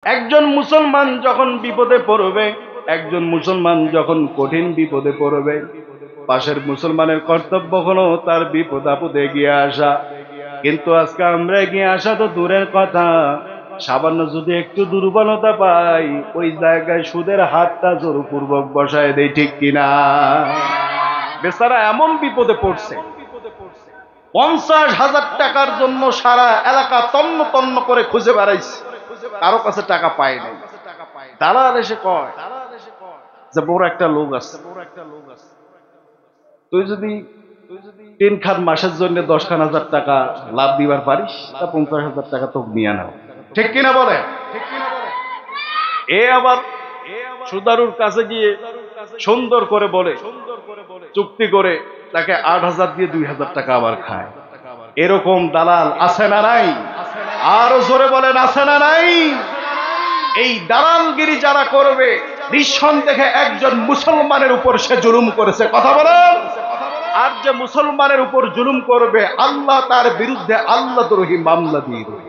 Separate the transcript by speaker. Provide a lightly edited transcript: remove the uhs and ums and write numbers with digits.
Speaker 1: একজন মুসলমান যখন বিপদে পড়বে, একজন মুসলমান যখন কঠিন বিপদে পড়বে, পাশের মুসলমানের কর্তব্য হলো তার বিপদ আপদে এগিয়ে আসা। কিন্তু আজকে আমরা এগিয়ে আসা তো দূরের কথা, সামান্য যদি একটু দুর্বলতা পাই ওই জায়গায় সুদের হাতটা জোরপূর্বক বসায় দেয়, ঠিক কিনা? বেচারা এমন বিপদে পড়ছে, 50,000 টাকার জন্য সারা এলাকা তন্ন তন্ন করে খুঁজে বেড়াইছে, কারো কাছে টাকা পায় নাই। দালাল এসে কয় যে বড় একটা লোক আছে, তুই যদি 3 খান মাসের জন্য 10,000 টাকা লাভ দিবার পারিস, তা 50,000 টাকা তোকে নিয়ে নাও, ঠিক কিনা বলে? এ আবার সুদারুর কাছে গিয়ে সুন্দর করে বলে, চুক্তি করে তাকে 8,000 দিয়ে 2,000 টাকা আবার খায়। এরকম দালাল আছে না নাই? আরো জোরে বলেন, আছে না নাই? এই দালালগিরি যারা করবে, নিঃসন্দেহে একজন মুসলমানের উপর সে জুলুম করেছে, কথা বলেন। আর যে মুসলমানের উপর জুলুম করবে, আল্লাহ তার বিরুদ্ধে আল্লাহদ্রোহী মামলা দিয়ে দেবে।